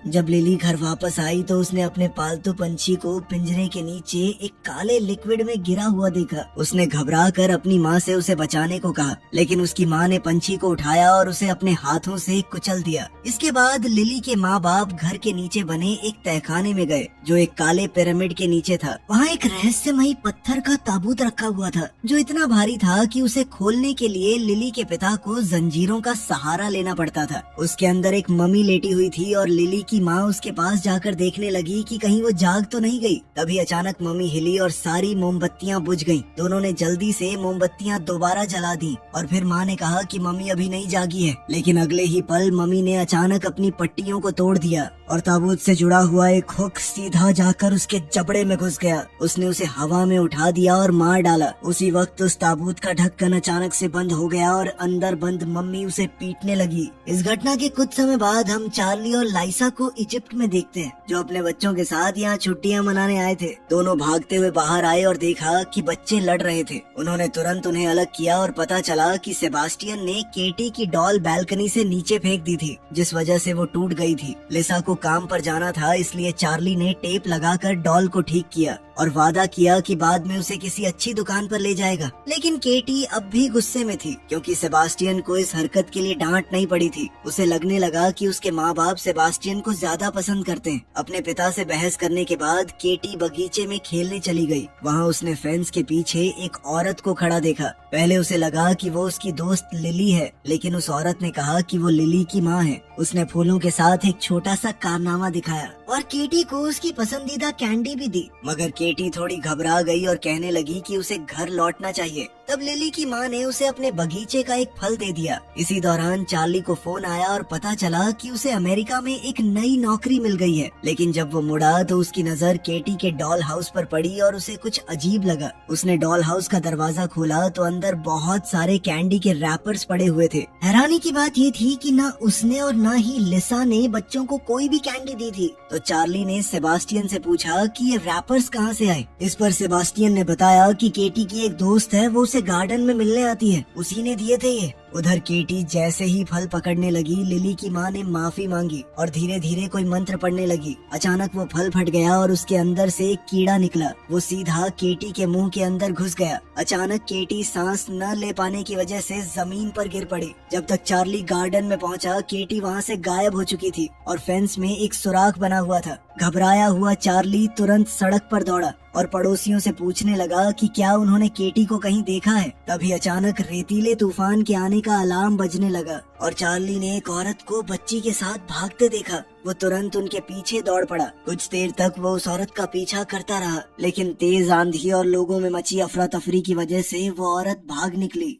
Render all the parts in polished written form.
जब लिली घर वापस आई तो उसने अपने पालतू पंछी को पिंजरे के नीचे एक काले लिक्विड में गिरा हुआ देखा। उसने घबरा कर अपनी माँ से उसे बचाने को कहा, लेकिन उसकी माँ ने पंछी को उठाया और उसे अपने हाथों से कुचल दिया। इसके बाद लिली के माँ बाप घर के नीचे बने एक तहखाने में गए जो एक काले पिरामिड के नीचे था। वहाँ एक रहस्यमयी पत्थर का ताबूत रखा हुआ था जो इतना भारी था कि उसे खोलने के लिए लिली के पिता को जंजीरों का सहारा लेना पड़ता था। उसके अंदर एक मम्मी लेटी हुई थी और लिली की माँ उसके पास जाकर देखने लगी कि कहीं वो जाग तो नहीं गई। तभी अचानक मम्मी हिली और सारी मोमबत्तियाँ बुझ गईं। दोनों ने जल्दी से मोमबत्तियाँ दोबारा जला दी और फिर माँ ने कहा कि मम्मी अभी नहीं जागी है। लेकिन अगले ही पल मम्मी ने अचानक अपनी पट्टियों को तोड़ दिया और ताबूत से जुड़ा हुआ एक हुक सीधा जाकर उसके जबड़े में घुस गया। उसने उसे हवा में उठा दिया और मार डाला। उसी वक्त उस ताबूत का ढक्कन अचानक से बंद हो गया और अंदर बंद मम्मी उसे पीटने लगी। इस घटना के कुछ समय बाद हम चार्ली और लाइसा को इजिप्ट में देखते हैं, जो अपने बच्चों के साथ यहाँ छुट्टियाँ मनाने आए थे। दोनों भागते हुए बाहर आए और देखा कि बच्चे लड़ रहे थे। उन्होंने तुरंत उन्हें अलग किया और पता चला कि सेबास्टियन ने केटी की डॉल बैल्कनी से नीचे फेंक दी थी, जिस वजह से वो टूट गई थी। लिसा को काम पर जाना था, इसलिए चार्ली ने टेप लगाकर डॉल को ठीक किया और वादा किया कि बाद में उसे किसी अच्छी दुकान पर ले जाएगा। लेकिन केटी अब भी गुस्से में थी क्योंकि सेबास्टियन को इस हरकत के लिए डांट नहीं पड़ी थी। उसे लगने लगा कि उसके माँ बाप सेबास्टियन को ज्यादा पसंद करते हैं। अपने पिता से बहस करने के बाद केटी बगीचे में खेलने चली गई। वहाँ उसने फेंस के पीछे एक औरत को खड़ा देखा। पहले उसे लगा कि वो उसकी दोस्त लिली है, लेकिन उस औरत ने कहा कि वो लिली की माँ है। उसने फूलों के साथ एक छोटा सा कारनामा दिखाया और केटी को उसकी पसंदीदा कैंडी भी दी। मगर केटी थोड़ी घबरा गई और कहने लगी कि उसे घर लौटना चाहिए। तब लिली की माँ ने उसे अपने बगीचे का एक फल दे दिया। इसी दौरान चार्ली को फोन आया और पता चला कि उसे अमेरिका में एक नई नौकरी मिल गई है। लेकिन जब वो मुड़ा तो उसकी नजर केटी के डॉल हाउस पर पड़ी और उसे कुछ अजीब लगा। उसने डॉल हाउस का दरवाजा खोला तो अंदर बहुत सारे कैंडी के रैपर्स पड़े हुए थे। हैरानी की बात ये थी कि ना उसने और ना ही लिसा ने बच्चों को कोई भी कैंडी दी थी। तो चार्ली ने सेबास्टियन से पूछा कि ये रैपर्स कहाँ से आए। इस पर सेबास्टियन ने बताया कि केटी की एक दोस्त है, वो उसे गार्डन में मिलने आती है, उसी ने दिए थे ये। उधर केटी जैसे ही फल पकड़ने लगी, लिली की माँ ने माफी मांगी और धीरे धीरे कोई मंत्र पढ़ने लगी। अचानक वो फल फट गया और उसके अंदर से एक कीड़ा निकला। वो सीधा केटी के मुंह के अंदर घुस गया। अचानक केटी सांस न ले पाने की वजह से जमीन पर गिर पड़ी। जब तक चार्ली गार्डन में पहुंचा, केटी वहां से गायब हो चुकी थी और फेंस में एक सुराख बना हुआ था। घबराया हुआ चार्ली तुरंत सड़क पर दौड़ा और पड़ोसियों से पूछने लगा कि क्या उन्होंने केटी को कहीं देखा है। तभी अचानक रेतीले तूफान के आने का अलार्म बजने लगा और चार्ली ने एक औरत को बच्ची के साथ भागते देखा। वो तुरंत उनके पीछे दौड़ पड़ा। कुछ देर तक वो उस औरत का पीछा करता रहा, लेकिन तेज आंधी और लोगों में मची अफरा तफरी की वजह से वो औरत भाग निकली।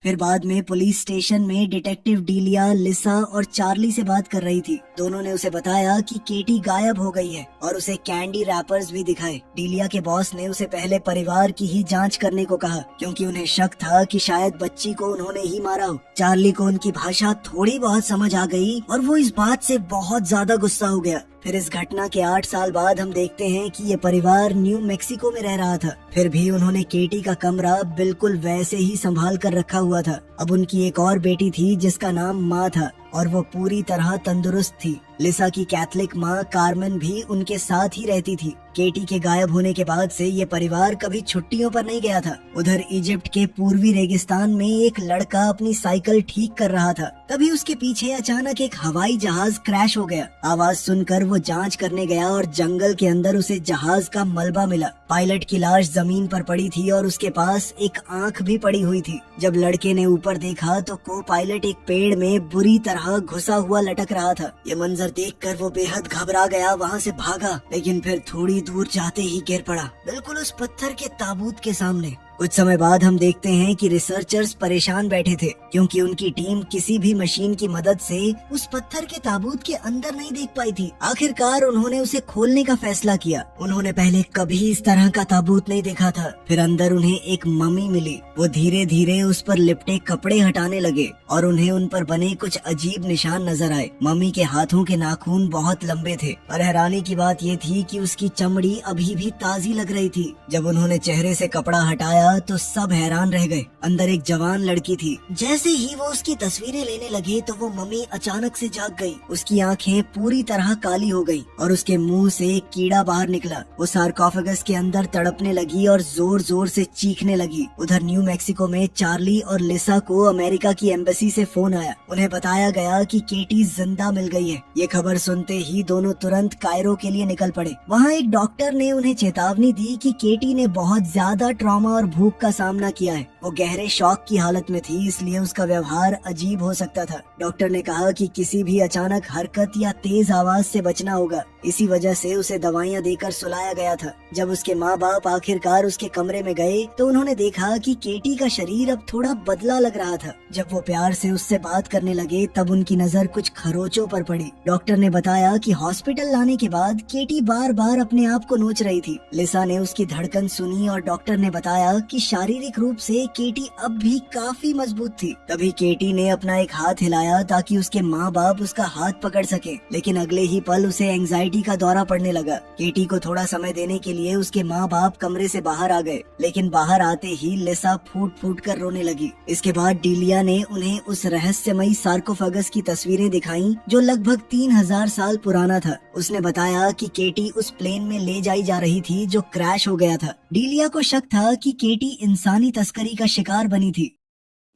फिर बाद में पुलिस स्टेशन में डिटेक्टिव डीलिया लिसा और चार्ली से बात कर रही थी। दोनों ने उसे बताया कि केटी गायब हो गई है और उसे कैंडी रैपर्स भी दिखाए। डीलिया के बॉस ने उसे पहले परिवार की ही जांच करने को कहा क्योंकि उन्हें शक था कि शायद बच्ची को उन्होंने ही मारा हो। चार्ली को उनकी भाषा थोड़ी बहुत समझ आ गई और वो इस बात से बहुत ज्यादा गुस्सा हो गया। फिर इस घटना के 8 साल बाद हम देखते हैं कि ये परिवार न्यू मेक्सिको में रह रहा था। फिर भी उन्होंने केटी का कमरा बिल्कुल वैसे ही संभाल कर रखा हुआ था। अब उनकी एक और बेटी थी जिसका नाम माँ था और वो पूरी तरह तंदुरुस्त थी। लिसा की कैथलिक माँ कार्मेन भी उनके साथ ही रहती थी। केटी के गायब होने के बाद से ये परिवार कभी छुट्टियों पर नहीं गया था। उधर इजिप्ट के पूर्वी रेगिस्तान में एक लड़का अपनी साइकिल ठीक कर रहा था। तभी उसके पीछे अचानक एक हवाई जहाज क्रैश हो गया। आवाज सुनकर वो जांच करने गया और जंगल के अंदर उसे जहाज का मलबा मिला। पायलट की लाश जमीन पर पड़ी थी और उसके पास एक आंख भी पड़ी हुई थी। जब लड़के ने ऊपर देखा तो को पायलट एक पेड़ में बुरी तरह घुसा हुआ लटक रहा था। ये मंजर देखकर वो बेहद घबरा गया, वहाँ से भागा, लेकिन फिर थोड़ी दूर जाते ही गिर पड़ा, बिल्कुल उस पत्थर के ताबूत के सामने। कुछ समय बाद हम देखते हैं कि रिसर्चर्स परेशान बैठे थे क्योंकि उनकी टीम किसी भी मशीन की मदद से उस पत्थर के ताबूत के अंदर नहीं देख पाई थी। आखिरकार उन्होंने उसे खोलने का फैसला किया। उन्होंने पहले कभी इस तरह का ताबूत नहीं देखा था। फिर अंदर उन्हें एक मम्मी मिली। वो धीरे धीरे उस पर लिपटे कपड़े हटाने लगे और उन्हें उन पर बने कुछ अजीब निशान नजर आए। मम्मी के हाथों के नाखून बहुत लंबे थे और हैरानी की बात ये थी कि उसकी चमड़ी अभी भी ताजी लग रही थी। जब उन्होंने चेहरे से कपड़ा हटाया दिखाया तो सब हैरान रह गए। अंदर एक जवान लड़की थी। जैसे ही वो उसकी तस्वीरें लेने लगे तो वो मम्मी अचानक से जाग गई। उसकी आंखें पूरी तरह काली हो गई और उसके मुंह से एक कीड़ा बाहर निकला। वो सार्कोफेगस के अंदर तड़पने लगी और जोर जोर से चीखने लगी। उधर न्यू मैक्सिको में चार्ली और लिसा को अमेरिका की एम्बेसी से फोन आया। उन्हें बताया गया कि केटी जिंदा मिल गई है। ये खबर सुनते ही दोनों तुरंत कायरो के लिए निकल पड़े। वहाँ एक डॉक्टर ने उन्हें चेतावनी दी कि केटी ने बहुत ज्यादा ट्रॉमा और भूख का सामना किया है। वो गहरे शॉक की हालत में थी, इसलिए उसका व्यवहार अजीब हो सकता था। डॉक्टर ने कहा कि किसी भी अचानक हरकत या तेज आवाज से बचना होगा। इसी वजह से उसे दवाइयाँ देकर सुलाया गया था। जब उसके माँ बाप आखिरकार उसके कमरे में गए तो उन्होंने देखा कि केटी का शरीर अब थोड़ा बदला लग रहा था। जब वो प्यार से उससे बात करने लगे तब उनकी नजर कुछ खरोचों पर पड़ी। डॉक्टर ने बताया कि हॉस्पिटल लाने के बाद केटी बार बार अपने आप को नोच रही थी। लिसा ने उसकी धड़कन सुनी और डॉक्टर ने बताया कि शारीरिक रूप से केटी अब भी काफी मजबूत थी। तभी केटी ने अपना एक हाथ हिलाया ताकि उसके माँ बाप उसका हाथ पकड़ सके, लेकिन अगले ही पल उसे एंजाइटी का दौरा पड़ने लगा। केटी को थोड़ा समय देने के लिए उसके माँ बाप कमरे से बाहर आ गए, लेकिन बाहर आते ही लिसा फूट फूट कर रोने लगी। इसके बाद डीलिया ने उन्हें उस रहस्यमयी सार्कोफेगस की तस्वीरें दिखाई जो लगभग 3000 साल पुराना था। उसने बताया कि केटी उस प्लेन में ले जाई जा रही थी जो क्रैश हो गया था। डीलिया को शक था कि केटी इंसानी तस्करी का शिकार बनी थी।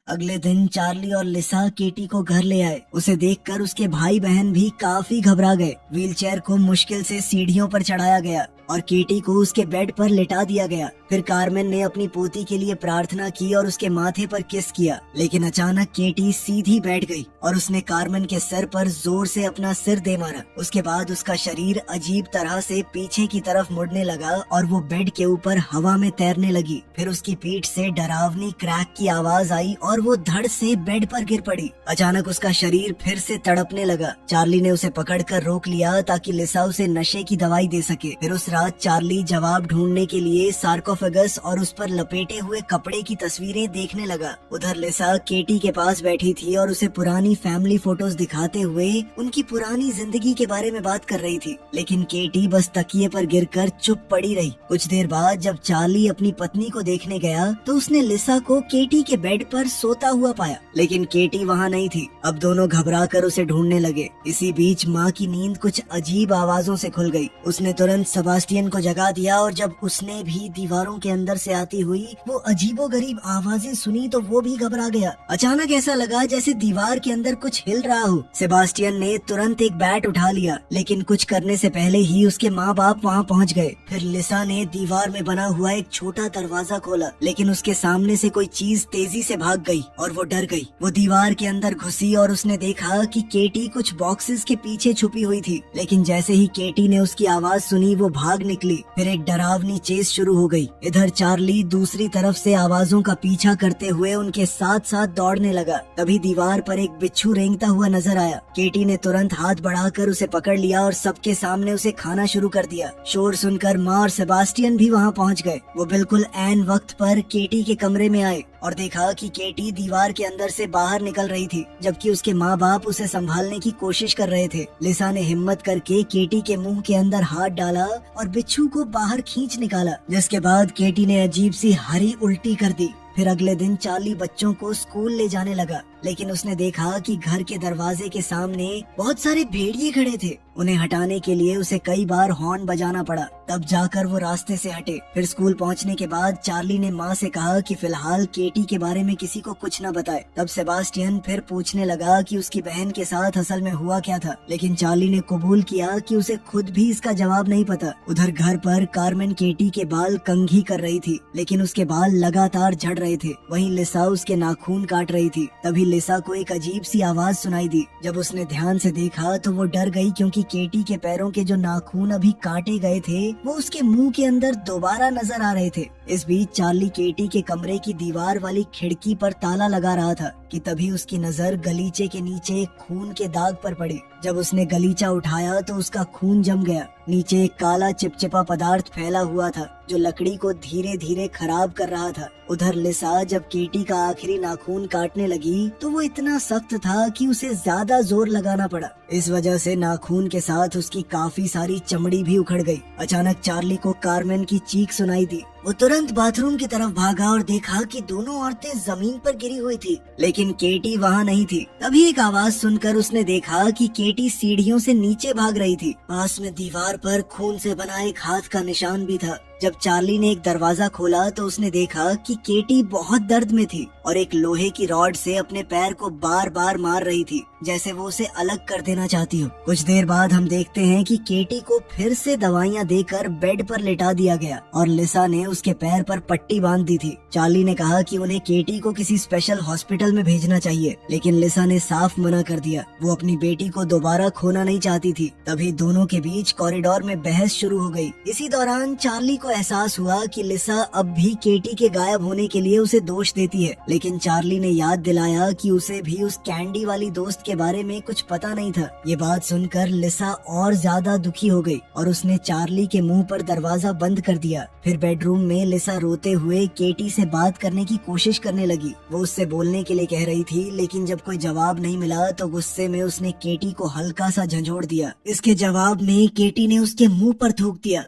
अगले दिन चार्ली और लिसा केटी को घर ले आए। उसे देखकर उसके भाई बहन भी काफी घबरा गए। व्हीलचेयर को मुश्किल से सीढ़ियों पर चढ़ाया गया और केटी को उसके बेड पर लिटा दिया गया। फिर कार्मेन ने अपनी पोती के लिए प्रार्थना की और उसके माथे पर किस किया, लेकिन अचानक केटी सीधी बैठ गई और उसने कार्मेन के सर पर जोर से अपना सिर दे मारा। उसके बाद उसका शरीर अजीब तरह से पीछे की तरफ मुड़ने लगा और वो बेड के ऊपर हवा में तैरने लगी। फिर उसकी पीठ से डरावनी क्रैक की आवाज आई और वो धड़ से बेड पर गिर पड़ी। अचानक उसका शरीर फिर से तड़पने लगा। चार्ली ने उसे पकड़कर रोक लिया ताकि लिसा उसे नशे की दवाई दे सके। फिर उस रात चार्ली जवाब ढूंढने के लिए सार्कोफेगस और उस पर लपेटे हुए कपड़े की तस्वीरें देखने लगा। उधर लिसा केटी के पास बैठी थी और उसे पुरानी फैमिली फोटोज दिखाते हुए उनकी पुरानी जिंदगी के बारे में बात कर रही थी, लेकिन केटी बस तकिए पर गिरकर चुप पड़ी रही। कुछ देर बाद जब चार्ली अपनी पत्नी को देखने गया तो उसने लिसा को केटी के बेड पर सोता हुआ पाया, लेकिन केटी वहाँ नहीं थी। अब दोनों घबराकर उसे ढूंढने लगे। इसी बीच माँ की नींद कुछ अजीब आवाजों से खुल गई। उसने तुरंत सेबास्टियन को जगा दिया और जब उसने भी दीवारों के अंदर से आती हुई वो अजीबोगरीब आवाजें सुनी तो वो भी घबरा गया। अचानक ऐसा लगा जैसे दीवार के अंदर कुछ हिल रहा हो। सेबास्टियन ने तुरंत एक बैट उठा लिया, लेकिन कुछ करने से पहले ही उसके माँ बाप वहाँ पहुँच गए। फिर लिसा ने दीवार में बना हुआ एक छोटा दरवाजा खोला, लेकिन उसके सामने से कोई चीज तेजी से भाग गई और वो डर गई। वो दीवार के अंदर घुसी और उसने देखा कि केटी कुछ बॉक्सेस के पीछे छुपी हुई थी, लेकिन जैसे ही केटी ने उसकी आवाज सुनी वो भाग निकली। फिर एक डरावनी चेस शुरू हो गई। इधर चार्ली दूसरी तरफ से आवाजों का पीछा करते हुए उनके साथ साथ दौड़ने लगा। तभी दीवार पर एक बिच्छू रेंगता हुआ नजर आया। केटी ने तुरंत हाथ बढ़ाकर उसे पकड़ लिया और सबके सामने उसे खाना शुरू कर दिया। शोर सुनकर माँ और सेबास्टियन भी वहाँ पहुँच गए। वो बिल्कुल ऐन वक्त पर केटी के कमरे में आए और देखा कि केटी दीवार के अंदर से बाहर निकल रही थी, जबकि उसके माँ बाप उसे संभालने की कोशिश कर रहे थे। लिसा ने हिम्मत करके केटी के मुंह के अंदर हाथ डाला और बिच्छू को बाहर खींच निकाला, जिसके बाद केटी ने अजीब सी हरी उल्टी कर दी। फिर अगले दिन चार्ली बच्चों को स्कूल ले जाने लगा, लेकिन उसने देखा कि घर के दरवाजे के सामने बहुत सारे भेड़िए खड़े थे। उन्हें हटाने के लिए उसे कई बार हॉर्न बजाना पड़ा, तब जाकर वो रास्ते से हटे। फिर स्कूल पहुंचने के बाद चार्ली ने माँ से कहा कि फिलहाल केटी के बारे में किसी को कुछ न बताए। तब सेबास्टियन फिर पूछने लगा कि उसकी बहन के साथ असल में हुआ क्या था, लेकिन चार्ली ने कबूल किया कि उसे खुद भी इसका जवाब नहीं पता। उधर घर पर कार्मेन केटी के बाल कंघी कर रही थी, लेकिन उसके बाल लगातार झड़ रहे थे। वहीं लिसा उसके नाखून काट रही थी। तभी लिसा को एक अजीब सी आवाज सुनाई दी। जब उसने ध्यान से देखा तो वो डर गई, क्योंकि केटी के पैरों के जो नाखून अभी काटे गए थे वो उसके मुंह के अंदर दोबारा नजर आ रहे थे। इस बीच चार्ली केटी के कमरे की दीवार वाली खिड़की पर ताला लगा रहा था कि तभी उसकी नजर गलीचे के नीचे खून के दाग पर पड़ी। जब उसने गलीचा उठाया तो उसका खून जम गया। नीचे एक काला चिपचिपा पदार्थ फैला हुआ था जो लकड़ी को धीरे धीरे खराब कर रहा था। उधर लिसा जब केटी का आखिरी नाखून काटने लगी तो वो इतना सख्त था कि उसे ज्यादा जोर लगाना पड़ा। इस वजह से नाखून के साथ उसकी काफी सारी चमड़ी भी उखड़ गई। अचानक चार्ली को कार्मेन की चीख सुनाई दी वो तुरंत बाथरूम की तरफ भागा और देखा कि दोनों औरतें जमीन पर गिरी हुई थी, लेकिन केटी वहाँ नहीं थी। तभी एक आवाज सुनकर उसने देखा कि केटी सीढ़ियों से नीचे भाग रही थी। पास में दीवार पर खून से बना एक हाथ का निशान भी था। जब चार्ली ने एक दरवाजा खोला तो उसने देखा कि केटी बहुत दर्द में थी और एक लोहे की रॉड से अपने पैर को बार बार मार रही थी, जैसे वो उसे अलग कर देना चाहती हो। कुछ देर बाद हम देखते हैं कि केटी को फिर से दवाइयाँ देकर बेड पर लेटा दिया गया और लिसा ने उसके पैर पर पट्टी बांध दी थी। चार्ली ने कहा कि उन्हें केटी को किसी स्पेशल हॉस्पिटल में भेजना चाहिए, लेकिन लिसा ने साफ मना कर दिया। वो अपनी बेटी को दोबारा खोना नहीं चाहती थी। तभी दोनों के बीच कॉरिडोर में बहस शुरू हो गई। इसी दौरान चार्ली को एहसास हुआ कि लिसा अब भी केटी के गायब होने के लिए उसे दोष देती है, लेकिन चार्ली ने याद दिलाया कि उसे भी उस कैंडी वाली दोस्त के बारे में कुछ पता नहीं था। ये बात सुनकर लिसा और ज्यादा दुखी हो गई और उसने चार्ली के मुंह पर दरवाजा बंद कर दिया। फिर बेडरूम में लिसा रोते हुए केटी से बात करने की कोशिश करने लगी। वो उससे बोलने के लिए कह रही थी, लेकिन जब कोई जवाब नहीं मिला तो गुस्से में उसने केटी को हल्का सा झंझोड़ दिया। इसके जवाब में केटी ने उसके मुंह पर थूक दिया।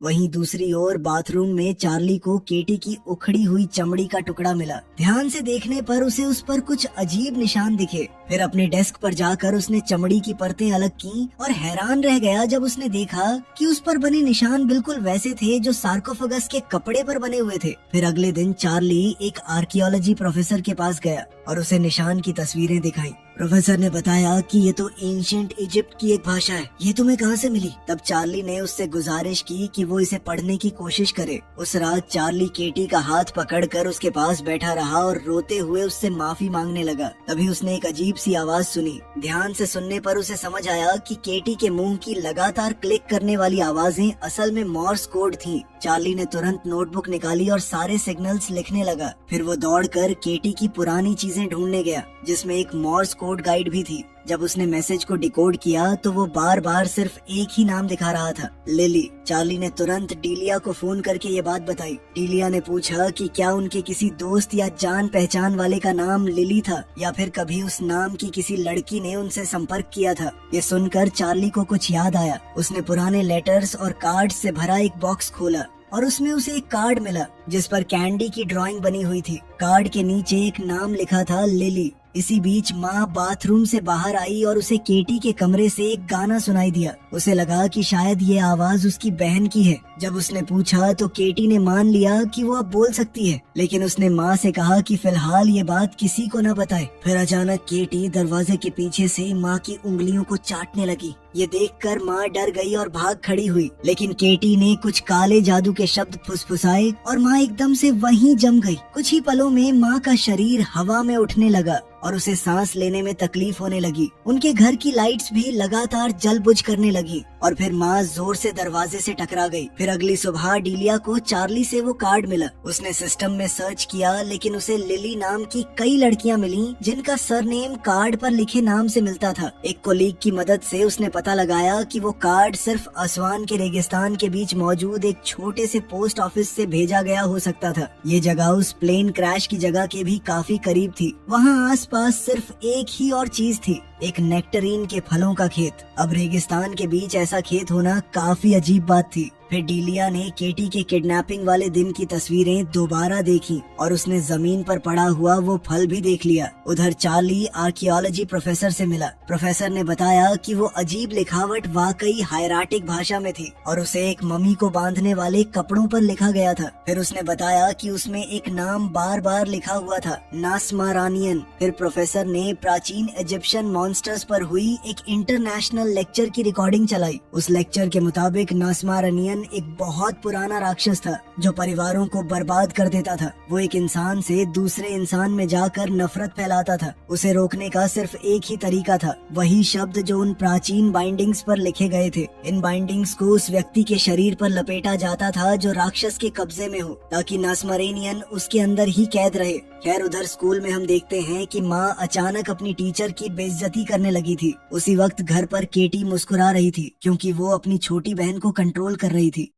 वहीं दूसरी ओर बाथरूम में चार्ली को केटी की उखड़ी हुई चमड़ी का टुकड़ा मिला। ध्यान से देखने पर उसे उस पर कुछ अजीब निशान दिखे। फिर अपने डेस्क पर जाकर उसने चमड़ी की परतें अलग की और हैरान रह गया जब उसने देखा कि उस पर बने निशान बिल्कुल वैसे थे जो सार्कोफागस के कपड़े पर बने हुए थे। फिर अगले दिन चार्ली एक आर्कियोलॉजी प्रोफेसर के पास गया और उसे निशान की तस्वीरें दिखाई। प्रोफेसर ने बताया कि ये तो एंशिएंट इजिप्ट की एक भाषा है, ये तुम्हें कहाँ से मिली? तब चार्ली ने उससे गुजारिश की कि वो इसे पढ़ने की कोशिश करे। उस रात चार्ली केटी का हाथ पकड़कर उसके पास बैठा रहा और रोते हुए उससे माफी मांगने लगा। तभी उसने एक अजीब सी आवाज सुनी। ध्यान से सुनने पर उसे समझ आया कि केटी के मुंह की लगातार क्लिक करने वाली आवाजें असल में मॉर्स कोड थीं। चार्ली ने तुरंत नोटबुक निकाली और सारे सिग्नल्स लिखने लगा। फिर वो दौड़कर केटी की पुरानी चीजें ढूंढने गया, जिसमें एक मॉर्स कोड गाइड भी थी। जब उसने मैसेज को डिकोड किया तो वो बार बार सिर्फ एक ही नाम दिखा रहा था, लिली। चार्ली ने तुरंत डीलिया को फोन करके ये बात बताई। डीलिया ने पूछा कि क्या उनके किसी दोस्त या जान पहचान वाले का नाम लिली था या फिर कभी उस नाम की किसी लड़की ने उनसे संपर्क किया था। ये सुनकर चार्ली को कुछ याद आया। उसने पुराने लेटर्स और कार्ड से भरा एक बॉक्स खोला और उसमें उसे एक कार्ड मिला जिस पर कैंडी की ड्राइंग बनी हुई थी। कार्ड के नीचे एक नाम लिखा था, लिली। इसी बीच माँ बाथरूम से बाहर आई और उसे केटी के कमरे से एक गाना सुनाई दिया। उसे लगा कि शायद ये आवाज उसकी बहन की है। जब उसने पूछा तो केटी ने मान लिया कि वो अब बोल सकती है, लेकिन उसने माँ से कहा कि फिलहाल ये बात किसी को न बताए। फिर अचानक केटी दरवाजे के पीछे से माँ की उंगलियों को चाटने लगी। ये देखकर माँ डर गई और भाग खड़ी हुई, लेकिन केटी ने कुछ काले जादू के शब्द फुसफुसाए और माँ एकदम से वहीं जम गई। कुछ ही पलों में माँ का शरीर हवा में उठने लगा और उसे सांस लेने में तकलीफ होने लगी। उनके घर की लाइट्स भी लगातार जल बुझ करने लगी और फिर माँ जोर से दरवाजे से टकरा गई। फिर अगली सुबह डीलिया को चार्ली से वो कार्ड मिला। उसने सिस्टम में सर्च किया, लेकिन उसे लिली नाम की कई लड़कियां मिली जिनका सरनेम कार्ड पर लिखे नाम से मिलता था। एक कोलीग की मदद से उसने पता लगाया कि वो कार्ड सिर्फ असवान के रेगिस्तान के बीच मौजूद एक छोटे से पोस्ट ऑफिस से भेजा गया हो सकता था। ये जगह उस प्लेन क्रैश की जगह के भी काफी करीब थी। वहाँ आसपास सिर्फ एक ही और चीज थी, एक नेक्टरीन के फलों का खेत। अब रेगिस्तान के बीच ऐसा खेत होना काफी अजीब बात थी। फिर डीलिया ने केटी के किडनैपिंग वाले दिन की तस्वीरें दोबारा देखी और उसने जमीन पर पड़ा हुआ वो फल भी देख लिया। उधर चार्ली आर्कियोलॉजी प्रोफेसर से मिला। प्रोफेसर ने बताया कि वो अजीब लिखावट वाकई हायराटिक भाषा में थी और उसे एक मम्मी को बांधने वाले कपड़ों पर लिखा गया था। फिर उसने बताया कि उसमें एक नाम बार बार लिखा हुआ था, नास्मारानियन। फिर प्रोफेसर ने प्राचीन इजिप्शियन मॉन्स्टर्स पर हुई एक इंटरनेशनल लेक्चर की रिकॉर्डिंग चलाई। उस लेक्चर के मुताबिक नास्मारानियन एक बहुत पुराना राक्षस था जो परिवारों को बर्बाद कर देता था। वो एक इंसान से दूसरे इंसान में जाकर नफरत फैलाता था। उसे रोकने का सिर्फ एक ही तरीका था, वही शब्द जो उन प्राचीन बाइंडिंग्स पर लिखे गए थे। इन बाइंडिंग्स को उस व्यक्ति के शरीर पर लपेटा जाता था जो राक्षस के कब्जे में हो, ताकि नास्मारेनियन उसके अंदर ही कैद रहे। खैर, उधर स्कूल में हम देखते हैं कि माँ अचानक अपनी टीचर की बेइज्जती करने लगी थी। उसी वक्त घर पर केटी मुस्कुरा रही थी क्योंकि वो अपनी छोटी बहन को कंट्रोल कर रही थी।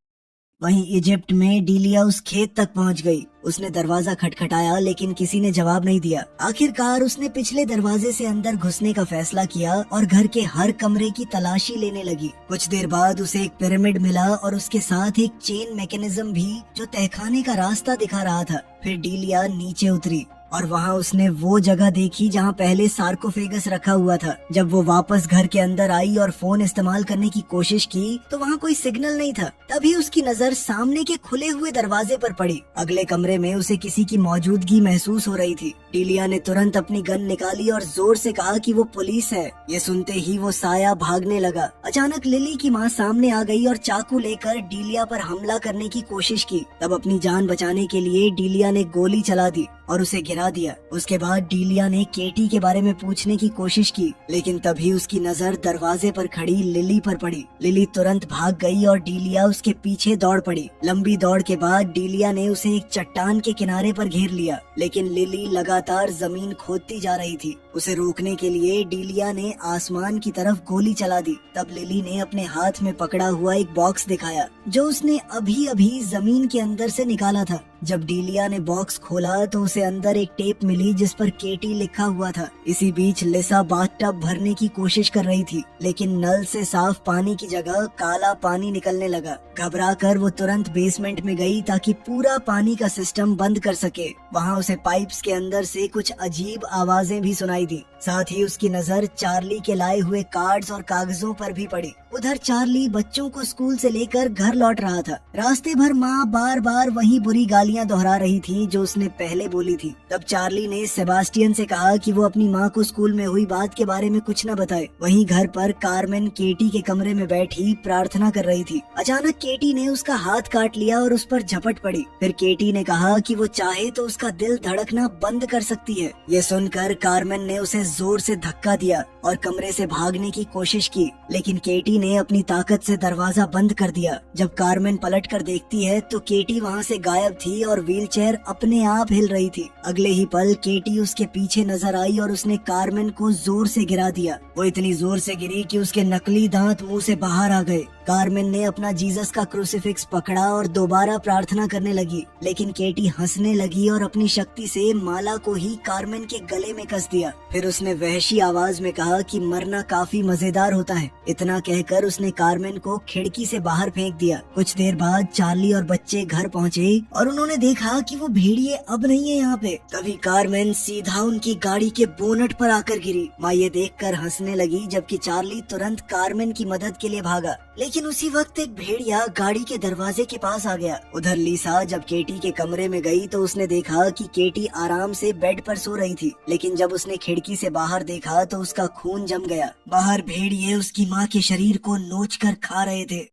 वहीं इजिप्ट में डीलिया उस खेत तक पहुंच गई। उसने दरवाजा खटखटाया लेकिन किसी ने जवाब नहीं दिया। आखिरकार उसने पिछले दरवाजे से अंदर घुसने का फैसला किया और घर के हर कमरे की तलाशी लेने लगी। कुछ देर बाद उसे एक पिरामिड मिला और उसके साथ एक चेन मैकेनिज्म भी जो तहखाने का रास्ता दिखा रहा था। फिर डीलिया नीचे उतरी और वहाँ उसने वो जगह देखी जहाँ पहले सार्कोफेगस रखा हुआ था। जब वो वापस घर के अंदर आई और फोन इस्तेमाल करने की कोशिश की तो वहाँ कोई सिग्नल नहीं था। तभी उसकी नजर सामने के खुले हुए दरवाजे पर पड़ी। अगले कमरे में उसे किसी की मौजूदगी महसूस हो रही थी। डीलिया ने तुरंत अपनी गन निकाली और जोर से कहा कि वो पुलिस है। ये सुनते ही वो साया भागने लगा। अचानक लिली की माँ सामने आ गई और चाकू लेकर डीलिया पर हमला करने की कोशिश की। तब अपनी जान बचाने के लिए डीलिया ने गोली चला दी और उसे गिरा दिया। उसके बाद डीलिया ने केटी के बारे में पूछने की कोशिश की, लेकिन तभी उसकी नजर दरवाजे पर खड़ी लिली पर पड़ी। लिली तुरंत भाग गई और डीलिया उसके पीछे दौड़ पड़ी। लंबी दौड़ के बाद डीलिया ने उसे एक चट्टान के किनारे पर घेर लिया, लेकिन लिली लगातार जमीन खोदती जा रही थी। उसे रोकने के लिए डीलिया ने आसमान की तरफ गोली चला दी। तब लिली ने अपने हाथ में पकड़ा हुआ एक बॉक्स दिखाया जो उसने अभी अभी जमीन के अंदर से निकाला था। जब डीलिया ने बॉक्स खोला तो उसे अंदर एक टेप मिली जिस पर केटी लिखा हुआ था। इसी बीच लिसा बाथटब भरने की कोशिश कर रही थी, लेकिन नल से साफ पानी की जगह काला पानी निकलने लगा। घबराकर वो तुरंत बेसमेंट में गई ताकि पूरा पानी का सिस्टम बंद कर सके। वहाँ उसे पाइप्स के अंदर से कुछ अजीब आवाजें भी सुनाई दी। साथ ही उसकी नजर चार्ली के लाए हुए कार्ड्स और कागजों पर भी पड़ी। उधर चार्ली बच्चों को स्कूल से लेकर घर लौट रहा था। रास्ते भर माँ बार बार वही बुरी गालियाँ दोहरा रही थी जो उसने पहले बोली थी। तब चार्ली ने सेबास्टियन से कहा कि वो अपनी माँ को स्कूल में हुई बात के बारे में कुछ न बताए। वहीं घर पर कार्मेन केटी के कमरे में बैठी प्रार्थना कर रही थी। अचानक केटी ने उसका हाथ काट लिया और उस पर झपट पड़ी। फिर केटी ने कहा कि वो चाहे तो उसका दिल धड़कना बंद कर सकती है। ये सुनकर कार्मेन ने उसे जोर से धक्का दिया और कमरे से भागने की कोशिश की, लेकिन केटी ने अपनी ताकत से दरवाजा बंद कर दिया। जब कार्मेन पलटकर देखती है तो केटी वहाँ से गायब थी और व्हीलचेयर अपने आप हिल रही थी। अगले ही पल केटी उसके पीछे नजर आई और उसने कार्मेन को जोर से गिरा दिया। वो इतनी जोर से गिरी कि उसके नकली दांत मुंह से बाहर आ गए। कार्मेन ने अपना जीसस का क्रूसिफिक्स पकड़ा और दोबारा प्रार्थना करने लगी, लेकिन केटी हंसने लगी और अपनी शक्ति से माला को ही कार्मेन के गले में कस दिया। फिर उसने वहशी आवाज में कहा कि मरना काफी मजेदार होता है। इतना कहकर उसने कार्मेन को खिड़की से बाहर फेंक दिया। कुछ देर बाद चार्ली और बच्चे घर पहुँचे और उन्होंने देखा कि वो भेड़िए अब नहीं है यहाँ पे। तभी कार्मेन सीधा उनकी गाड़ी के बोनट पर आकर गिरी। माँ ये देखकर हंसने लगी, जबकि चार्ली तुरंत कार्मेन की मदद के लिए भागा, लेकिन उसी वक्त एक भेड़िया गाड़ी के दरवाजे के पास आ गया। उधर लीसा जब केटी के कमरे में गई तो उसने देखा कि केटी आराम से बेड पर सो रही थी, लेकिन जब उसने खिड़की से बाहर देखा तो उसका खून जम गया। बाहर भेड़िए उसकी माँ के शरीर को नोचकर खा रहे थे।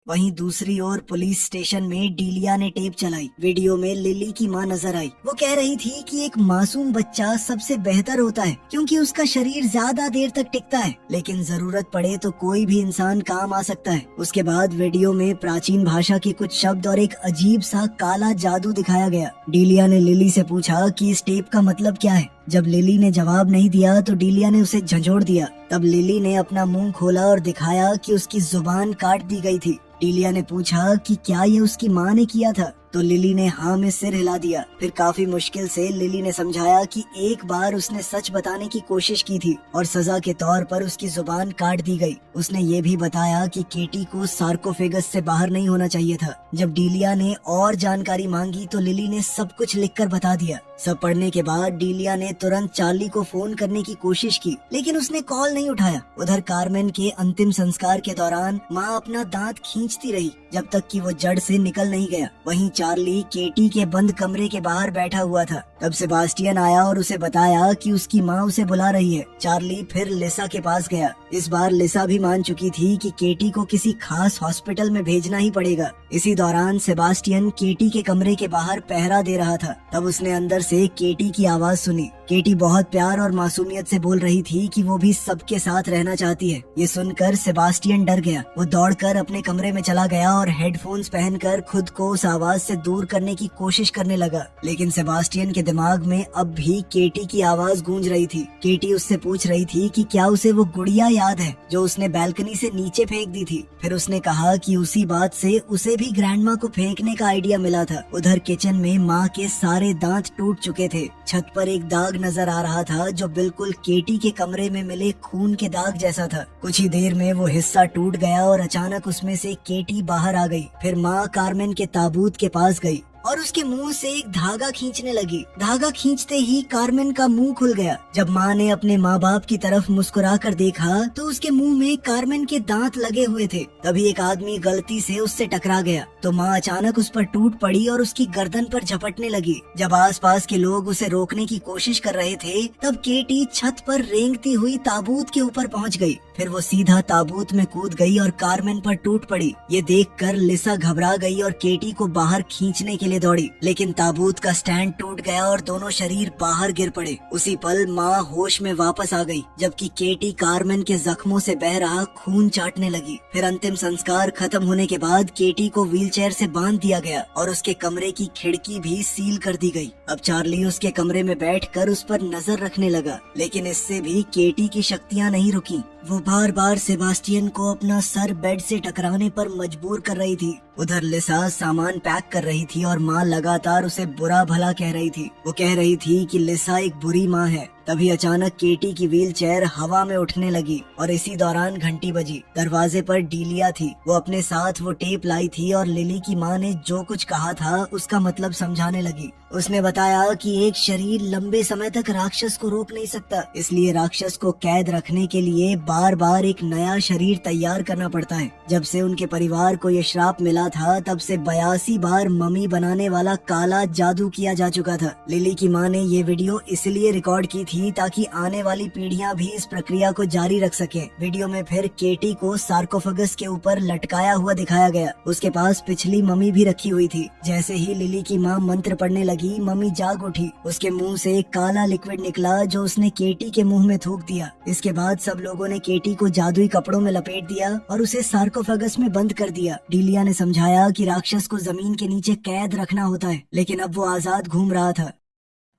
वहीं दूसरी ओर पुलिस स्टेशन में डीलिया ने टेप चलाई। वीडियो में लिली की मां नजर आई। वो कह रही थी कि एक मासूम बच्चा सबसे बेहतर होता है क्योंकि उसका शरीर ज्यादा देर तक टिकता है, लेकिन जरूरत पड़े तो कोई भी इंसान काम आ सकता है। उसके बाद वीडियो में प्राचीन भाषा के कुछ शब्द और एक अजीब सा काला जादू दिखाया गया। डीलिया ने लिली से पूछा कि इस टेप का मतलब क्या है। जब लिली ने जवाब नहीं दिया तो डीलिया ने उसे झंझोड़ दिया। तब लिली ने अपना मुंह खोला और दिखाया कि उसकी जुबान काट दी गई थी। डीलिया ने पूछा कि क्या ये उसकी माँ ने किया था, तो लिली ने हाँ में सिर हिला दिया। फिर काफी मुश्किल से लिली ने समझाया कि एक बार उसने सच बताने की कोशिश की थी और सजा के तौर पर उसकी जुबान काट दी गई। उसने ये भी बताया कि केटी को सार्कोफेगस से बाहर नहीं होना चाहिए था। जब डीलिया ने और जानकारी मांगी तो लिली ने सब कुछ लिखकर बता दिया। सब पढ़ने के बाद डीलिया ने तुरंत चार्ली को फोन करने की कोशिश की, लेकिन उसने कॉल नहीं उठाया। उधर कार्मेन के अंतिम संस्कार के दौरान माँ अपना दांत खींचती रही जब तक कि वो जड़ से निकल नहीं गया। वहीं चार्ली केटी के बंद कमरे के बाहर बैठा हुआ था। तब सेबास्टियन आया और उसे बताया कि उसकी माँ उसे बुला रही है। चार्ली फिर लिसा के पास गया। इस बार लिसा भी मान चुकी थी कि केटी को किसी खास हॉस्पिटल में भेजना ही पड़ेगा। इसी दौरान सेबास्टियन केटी के कमरे के बाहर पहरा दे रहा था। तब उसने अंदर से केटी की आवाज सुनी। केटी बहुत प्यार और मासूमियत से बोल रही थी कि वो भी सबके साथ रहना चाहती है। ये सुनकर सेबास्टियन डर गया। वो दौड़कर अपने कमरे में चला गया और हेडफोन्स पहनकर खुद को उस आवाज से दूर करने की कोशिश करने लगा, लेकिन सेबास्टियन के दिमाग में अब भी केटी की आवाज गूंज रही थी। केटी उससे पूछ रही थी कि क्या उसे वो गुड़िया याद है जो उसने बालकनी से नीचे फेंक दी थी। फिर उसने कहा कि उसी बात से उसे भी ग्रैंडमा को फेंकने का आइडिया मिला था। उधर किचन में माँ के सारे दांत टूट चुके थे। छत पर एक दाग नजर आ रहा था जो बिल्कुल केटी के कमरे में मिले खून के दाग जैसा था। कुछ ही देर में वो हिस्सा टूट गया और अचानक उसमें से केटी बाहर आ गई। फिर माँ कार्मेन के ताबूत के पास गई और उसके मुंह से एक धागा खींचने लगी। धागा खींचते ही कार्मेन का मुंह खुल गया। जब माँ ने अपने माँ बाप की तरफ मुस्कुरा कर देखा तो उसके मुंह में कार्मेन के दांत लगे हुए थे। तभी एक आदमी गलती से उससे टकरा गया तो माँ अचानक उस पर टूट पड़ी और उसकी गर्दन पर झपटने लगी। जब आसपास के लोग उसे रोकने की कोशिश कर रहे थे तब केटी छत पर रेंगती हुई ताबूत के ऊपर पहुँच गई। फिर वो सीधा ताबूत में कूद गई और कार्मेन पर टूट पड़ी। ये देखकर लिसा घबरा गई और केटी को बाहर खींचने के लिए दौड़ी, लेकिन ताबूत का स्टैंड टूट गया और दोनों शरीर बाहर गिर पड़े। उसी पल माँ होश में वापस आ गई, जबकि केटी कार्मेन के जख्मों से बह रहा खून चाटने लगी। फिर अंतिम संस्कार खत्म होने के बाद केटी को व्हीलचेयर से बांध दिया गया और उसके कमरे की खिड़की भी सील कर दी गई। अब चार्ली उसके कमरे में बैठकर उस पर नजर रखने लगा, लेकिन इससे भी केटी की शक्तियाँ नहीं रुकी। वो बार बार सेबास्टियन को अपना सर बेड से टकराने पर मजबूर कर रही थी। उधर लिसा सामान पैक कर रही थी और माँ लगातार उसे बुरा भला कह रही थी। वो कह रही थी कि लिसा एक बुरी माँ है। तभी अचानक केटी की व्हीलचेयर हवा में उठने लगी और इसी दौरान घंटी बजी। दरवाजे पर डीलिया थी। वो अपने साथ वो टेप लाई थी और लिली की माँ ने जो कुछ कहा था उसका मतलब समझाने लगी। उसने बताया कि एक शरीर लंबे समय तक राक्षस को रोक नहीं सकता, इसलिए राक्षस को कैद रखने के लिए बार बार एक नया शरीर तैयार करना पड़ता है। जब से उनके परिवार को ये श्राप मिला था तब से 82 बार मम्मी बनाने वाला काला जादू किया जा चुका था। लिली की माँ ने ये वीडियो इसलिए रिकॉर्ड की थी ताकि आने वाली पीढ़ियां भी इस प्रक्रिया को जारी रख सकें। वीडियो में फिर केटी को सार्कोफेगस के ऊपर लटकाया हुआ दिखाया गया। उसके पास पिछली मम्मी भी रखी हुई थी। जैसे ही लिली की माँ मंत्र पढ़ने लगी, मम्मी जाग उठी। उसके मुंह से एक काला लिक्विड निकला जो उसने केटी के मुंह में थूक दिया। इसके बाद सब लोगों ने केटी को जादुई कपड़ों में लपेट दिया और उसे सार्कोफेगस में बंद कर दिया। डीलिया ने समझाया कि राक्षस को जमीन के नीचे कैद रखना होता है, लेकिन अब वो आजाद घूम रहा था।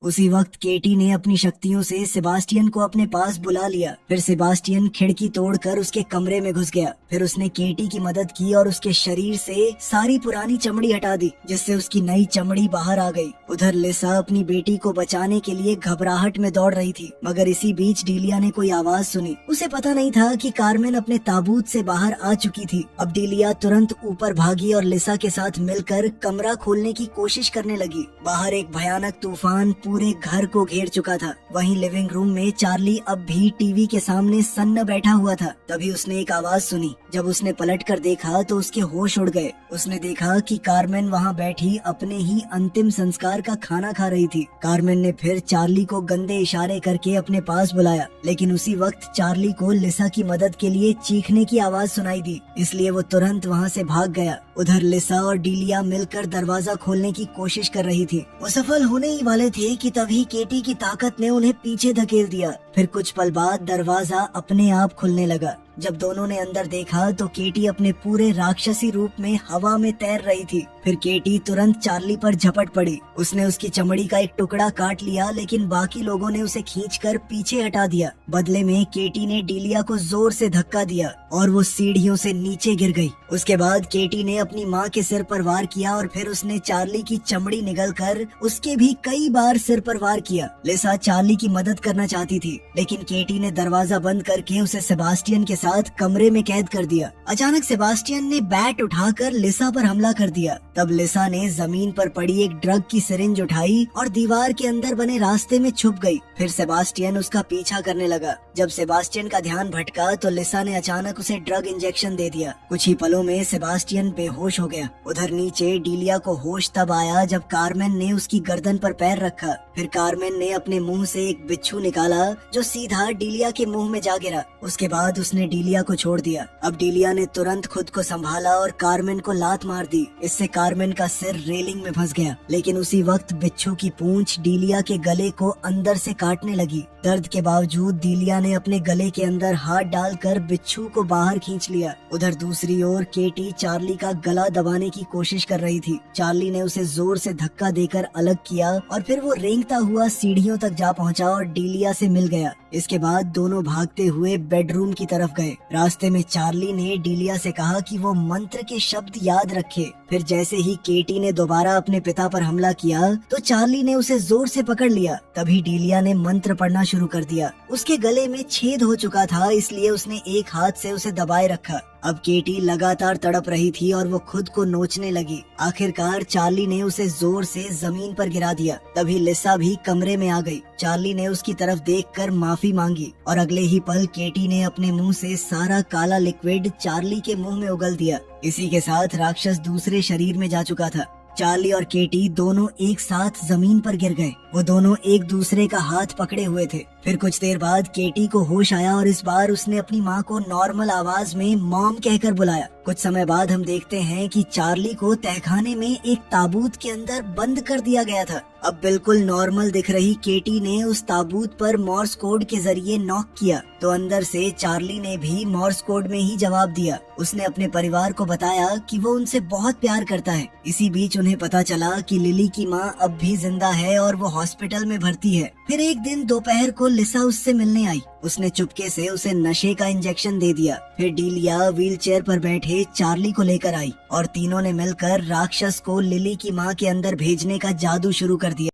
उसी वक्त केटी ने अपनी शक्तियों से सेबास्टियन को अपने पास बुला लिया। फिर सेबास्टियन खिड़की तोड़कर उसके कमरे में घुस गया। फिर उसने केटी की मदद की और उसके शरीर से सारी पुरानी चमड़ी हटा दी, जिससे उसकी नई चमड़ी बाहर आ गई। उधर लिसा अपनी बेटी को बचाने के लिए घबराहट में दौड़ रही थी, मगर इसी बीच डीलिया ने कोई आवाज सुनी। उसे पता नहीं था कि कार्मेन अपने ताबूत से बाहर आ चुकी थी। अब डीलिया तुरंत ऊपर भागी और लिसा के साथ मिलकर कमरा खोलने की कोशिश करने लगी। बाहर एक भयानक तूफान पूरे घर को घेर चुका था। वहीं लिविंग रूम में चार्ली अब भी टीवी के सामने सन्न बैठा हुआ था। तभी उसने एक आवाज सुनी। जब उसने पलटकर देखा तो उसके होश उड़ गए। उसने देखा कि कार्मेन वहां बैठी अपने ही अंतिम संस्कार का खाना खा रही थी। कार्मेन ने फिर चार्ली को गंदे इशारे करके अपने पास बुलाया, लेकिन उसी वक्त चार्ली को लिसा की मदद के लिए चीखने की आवाज सुनाई दी, इसलिए वो तुरंत वहां से भाग गया। उधर लिसा और डीलिया मिलकर दरवाजा खोलने की कोशिश कर रही थी। वो सफल होने ही वाले थे कि तभी केटी की ताकत ने उन्हें पीछे धकेल दिया। फिर कुछ पल बाद दरवाजा अपने आप खुलने लगा। जब दोनों ने अंदर देखा तो केटी अपने पूरे राक्षसी रूप में हवा में तैर रही थी। फिर केटी तुरंत चार्ली पर झपट पड़ी। उसने उसकी चमड़ी का एक टुकड़ा काट लिया, लेकिन बाकी लोगों ने उसे खींचकर पीछे हटा दिया। बदले में केटी ने डीलिया को जोर से धक्का दिया और वो सीढ़ियों से नीचे गिर गई। उसके बाद केटी ने अपनी माँ के सिर पर वार किया और फिर उसने चार्ली की चमड़ी निगलकर उसके भी कई बार सिर पर वार किया। लिसा चार्ली की मदद करना चाहती थी, लेकिन केटी ने दरवाजा बंद करके उसे सेबास्टियन के साथ कमरे में कैद कर दिया। अचानक सेबास्टियन ने बैट उठाकर लिसा पर हमला कर दिया। तब लिसा ने जमीन पर पड़ी एक ड्रग की सिरिंज उठाई और दीवार के अंदर बने रास्ते में छुप गई। फिर सेबास्टियन उसका पीछा करने लगा। जब सेबास्टियन का ध्यान भटका तो लिसा ने अचानक उसे ड्रग इंजेक्शन दे दिया। कुछ ही पलों में सेबास्टियन बेहोश हो गया। उधर नीचे डीलिया को होश तब आया जब कार्मेन ने उसकी गर्दन पर पैर रखा। फिर कार्मेन ने अपने मुंह से एक बिच्छू निकाला जो सीधा डीलिया के मुंह में जा गिरा। उसके बाद उसने डीलिया को छोड़ दिया। अब डीलिया ने तुरंत खुद को संभाला और कार्मेन को लात मार दी। इससे कारमेन का सिर रेलिंग में फंस गया, लेकिन उसी वक्त बिच्छू की पूंछ डीलिया के गले को अंदर से काटने लगी। दर्द के बावजूद डीलिया ने अपने गले के अंदर हाथ डालकर बिच्छू को बाहर खींच लिया। उधर दूसरी ओर केटी चार्ली का गला दबाने की कोशिश कर रही थी। चार्ली ने उसे जोर से धक्का देकर अलग किया और फिर वो रेंगता हुआ सीढ़ियों तक जा पहुंचा और डीलिया से मिल गया। इसके बाद दोनों भागते हुए बेडरूम की तरफ गए। रास्ते में चार्ली ने डीलिया से कहा कि वो मंत्र के शब्द याद रखे। फिर जैसे ही केटी ने दोबारा अपने पिता पर हमला किया तो चार्ली ने उसे जोर से पकड़ लिया। तभी डीलिया ने मंत्र पढ़ना शुरू कर दिया। उसके गले में छेद हो चुका था, इसलिए उसने एक हाथ से उसे दबाए रखा। अब केटी लगातार तड़प रही थी और वो खुद को नोचने लगी। आखिरकार चार्ली ने उसे जोर से जमीन पर गिरा दिया। तभी लिसा भी कमरे में आ गई। चार्ली ने उसकी तरफ देखकर माफी मांगी और अगले ही पल केटी ने अपने मुंह से सारा काला लिक्विड चार्ली के मुंह में उगल दिया। इसी के साथ राक्षस दूसरे शरीर में जा चुका था। चार्ली और केटी दोनों एक साथ जमीन पर गिर गए। वो दोनों एक दूसरे का हाथ पकड़े हुए थे। फिर कुछ देर बाद केटी को होश आया और इस बार उसने अपनी माँ को नॉर्मल आवाज में मॉम कहकर बुलाया। कुछ समय बाद हम देखते हैं कि चार्ली को तहखाने में एक ताबूत के अंदर बंद कर दिया गया था। अब बिल्कुल नॉर्मल दिख रही केटी ने उस ताबूत पर मॉर्स कोड के जरिए नॉक किया तो अंदर से चार्ली ने भी मॉर्स कोड में ही जवाब दिया। उसने अपने परिवार को बताया कि वो उनसे बहुत प्यार करता है। इसी बीच उन्हें पता चला कि लिली की माँ अब भी जिंदा है और वो हॉस्पिटल में भर्ती है। फिर एक दिन दोपहर को लिसा उससे मिलने आई। उसने चुपके से उसे नशे का इंजेक्शन दे दिया। फिर डीलिया व्हीलचेयर पर बैठे चार्ली को लेकर आई और तीनों ने मिलकर राक्षस को लिली की माँ के अंदर भेजने का जादू शुरू कर दिया।